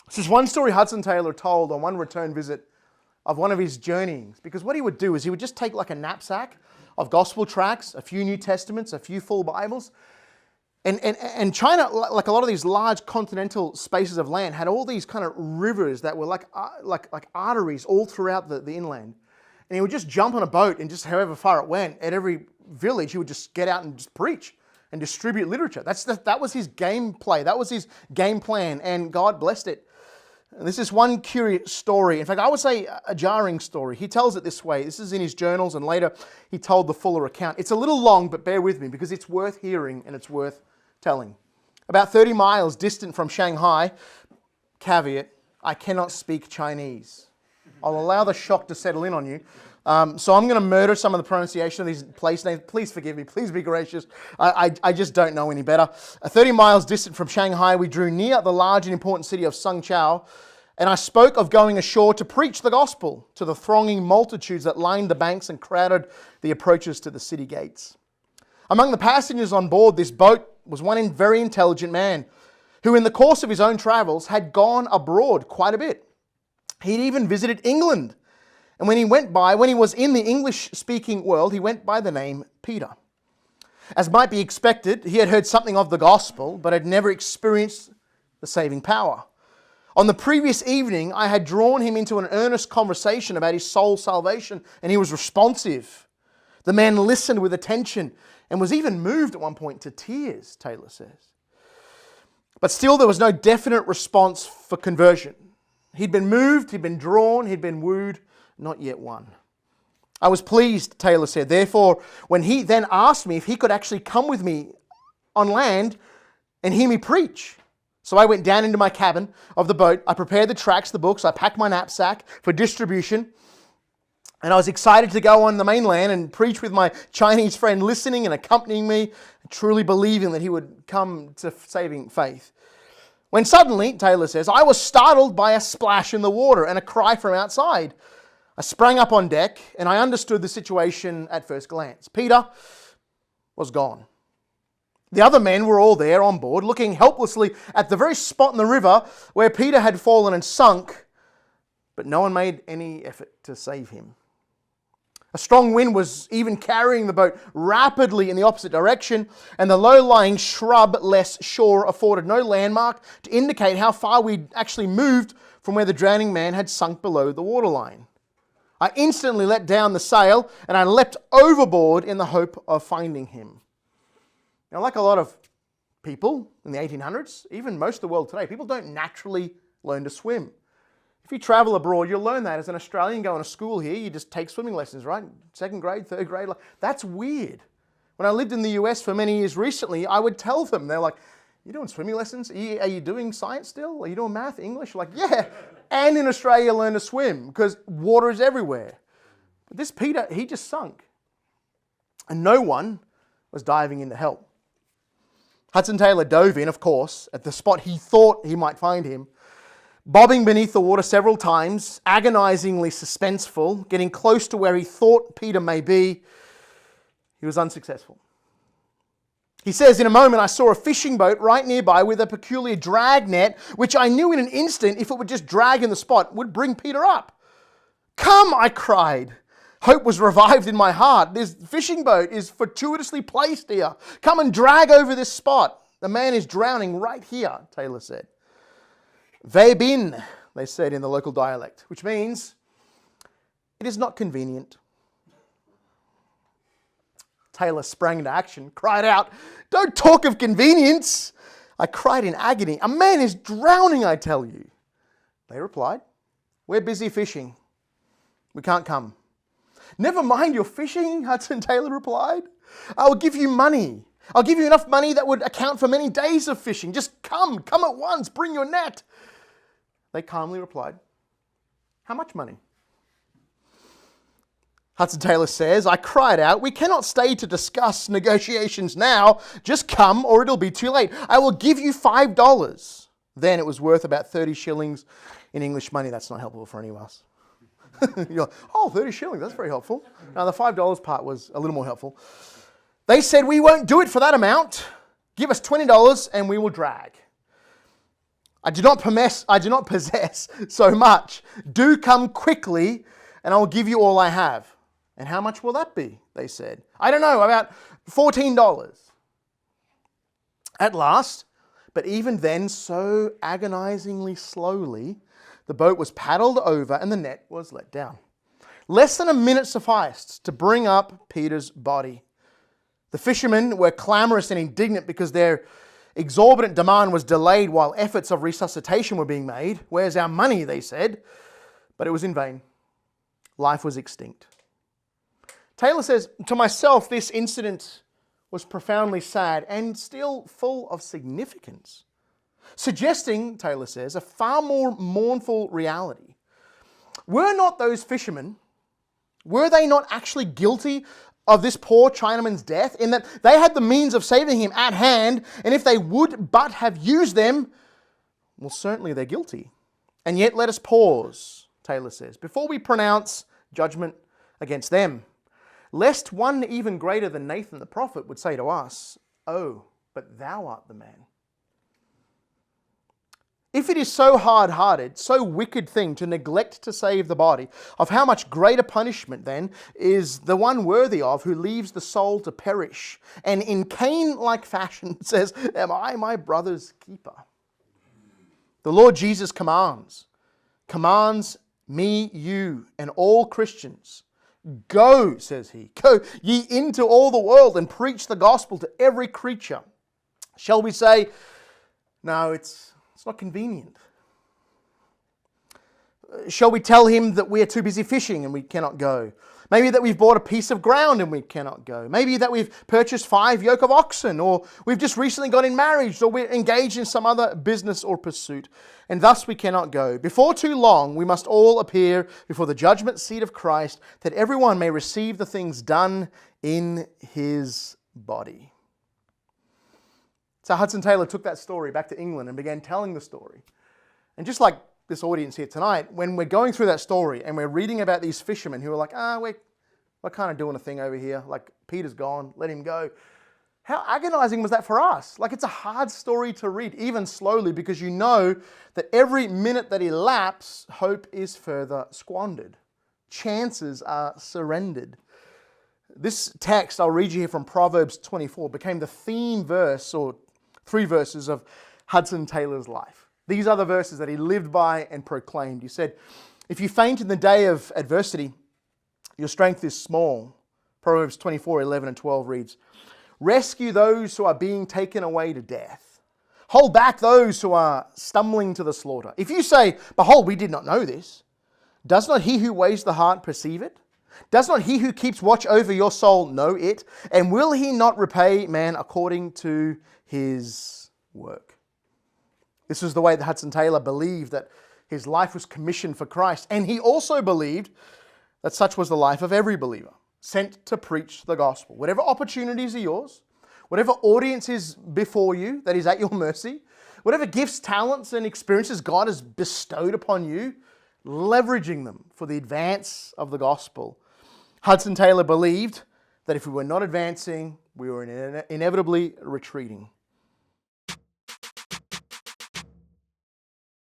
This is one story Hudson Taylor told on one return visit of one of his journeyings. Because what he would do is he would just take like a knapsack of gospel tracts, a few New Testaments, a few full Bibles. And China, like a lot of these large continental spaces of land, had all these kind of rivers that were like arteries all throughout the inland. And he would just jump on a boat and just however far it went, at every village, he would just get out and just preach and distribute literature. That was his gameplay. That was his game plan, and God blessed it. And this is one curious story. In fact, I would say a jarring story. He tells it this way. This is in his journals, and later he told the fuller account. It's a little long, but bear with me because it's worth hearing and it's worth telling. About 30 miles distant from Shanghai, caveat, I cannot speak Chinese. I'll allow the shock to settle in on you. So I'm going to murder some of the pronunciation of these place names. Please forgive me. Please be gracious. I just don't know any better. 30 miles distant from Shanghai, we drew near the large and important city of Sungchow, and I spoke of going ashore to preach the gospel to the thronging multitudes that lined the banks and crowded the approaches to the city gates. Among the passengers on board this boat was one very intelligent man who in the course of his own travels had gone abroad quite a bit. He'd even visited England. And when he was in the English-speaking world, he went by the name Peter. As might be expected, he had heard something of the gospel, but had never experienced the saving power. On the previous evening, I had drawn him into an earnest conversation about his soul's salvation, and he was responsive. The man listened with attention and was even moved at one point to tears, Taylor says. But still, there was no definite response for conversion. He'd been moved, he'd been drawn, he'd been wooed, not yet won. I was pleased, Taylor said. Therefore, when he then asked me if he could actually come with me on land and hear me preach. So I went down into my cabin of the boat. I prepared the tracts, the books. I packed my knapsack for distribution. And I was excited to go on the mainland and preach with my Chinese friend listening and accompanying me, truly believing that he would come to saving faith. When suddenly, Taylor says, I was startled by a splash in the water and a cry from outside. I sprang up on deck and I understood the situation at first glance. Peter was gone. The other men were all there on board, looking helplessly at the very spot in the river where Peter had fallen and sunk, but no one made any effort to save him. A strong wind was even carrying the boat rapidly in the opposite direction, and the low-lying shrub-less shore afforded no landmark to indicate how far we'd actually moved from where the drowning man had sunk below the waterline. I instantly let down the sail and I leapt overboard in the hope of finding him. Now, like a lot of people in the 1800s, even most of the world today, people don't naturally learn to swim. If you travel abroad, you'll learn that. As an Australian going to school here, you just take swimming lessons, right? Second grade, third grade. That's weird. When I lived in the US for many years recently, I would tell them, they're like, you doing swimming lessons? Are you doing science still? Are you doing math, English? Like, yeah. And in Australia, learn to swim because water is everywhere. But this Peter, he just sunk. And no one was diving in to help. Hudson Taylor dove in, of course, at the spot he thought he might find him, bobbing beneath the water several times, agonizingly suspenseful, getting close to where he thought Peter may be. He was unsuccessful. He says, in a moment I saw a fishing boat right nearby with a peculiar drag net, which I knew in an instant, if it would just drag in the spot, would bring Peter up. Come, I cried. Hope was revived in my heart. This fishing boat is fortuitously placed here. Come and drag over this spot. The man is drowning right here, Taylor said. Ve bin, they said in the local dialect, which means it is not convenient. Taylor sprang into action, cried out, don't talk of convenience. I cried in agony. A man is drowning, I tell you. They replied, we're busy fishing. We can't come. Never mind your fishing, Hudson Taylor replied. I will give you money. I'll give you enough money that would account for many days of fishing. Just come at once, bring your net. They calmly replied, how much money? Hudson Taylor says, I cried out, we cannot stay to discuss negotiations now. Just come or it'll be too late. I will give you $5. Then it was worth about 30 shillings in English money. That's not helpful for any of us. You're like, oh, 30 shillings, that's very helpful. Now the $5 part was a little more helpful. They said, we won't do it for that amount. Give us $20 and we will drag. I do not possess so much. Do come quickly, and I will give you all I have. And how much will that be? They said. I don't know, about $14. At last, but even then, so agonizingly slowly, the boat was paddled over and the net was let down. Less than a minute sufficed to bring up Peter's body. The fishermen were clamorous and indignant because their exorbitant demand was delayed while efforts of resuscitation were being made. Where's our money, they said. But it was in vain. Life was extinct. Taylor says, to myself, this incident was profoundly sad and still full of significance, suggesting, Taylor says, a far more mournful reality. Were not those fishermen, were they not actually guilty of this poor Chinaman's death, in that they had the means of saving him at hand, and if they would but have used them, well, certainly they're guilty. And yet let us pause, Taylor says, before we pronounce judgment against them, lest one even greater than Nathan the prophet would say to us, "Oh, but thou art the man." If it is so hard-hearted, so wicked thing to neglect to save the body, of how much greater punishment then is the one worthy of who leaves the soul to perish, and in Cain-like fashion says, "Am I my brother's keeper?" The Lord Jesus commands me, you, and all Christians, "Go," says he, "go ye into all the world and preach the gospel to every creature." Shall we say, no, it's not convenient? Shall we tell him that we are too busy fishing and we cannot go? Maybe that we've bought a piece of ground and we cannot go. Maybe that we've purchased 5 yoke of oxen, or we've just recently got in marriage, or we're engaged in some other business or pursuit, and thus we cannot go. Before too long, we must all appear before the judgment seat of Christ, that everyone may receive the things done in his body. So Hudson Taylor took that story back to England and began telling the story. And just like this audience here tonight, when we're going through that story and we're reading about these fishermen who are like, we're kind of doing a thing over here, like Peter's gone, let him go. How agonizing was that for us? Like, it's a hard story to read, even slowly, because you know that every minute that elapses, hope is further squandered. Chances are surrendered. This text, I'll read you here from Proverbs 24, became the theme verse, or 3 verses of Hudson Taylor's life. These are the verses that he lived by and proclaimed. He said, "If you faint in the day of adversity, your strength is small." Proverbs 24, 11 and 12 reads, "Rescue those who are being taken away to death. Hold back those who are stumbling to the slaughter. If you say, 'Behold, we did not know this,' does not he who weighs the heart perceive it? Does not he who keeps watch over your soul know it? And will he not repay man according to his work?" This was the way that Hudson Taylor believed that his life was commissioned for Christ. And he also believed that such was the life of every believer, sent to preach the gospel. Whatever opportunities are yours, whatever audience is before you that is at your mercy, whatever gifts, talents, and experiences God has bestowed upon you, leveraging them for the advance of the gospel. Hudson Taylor believed that if we were not advancing, we were inevitably retreating.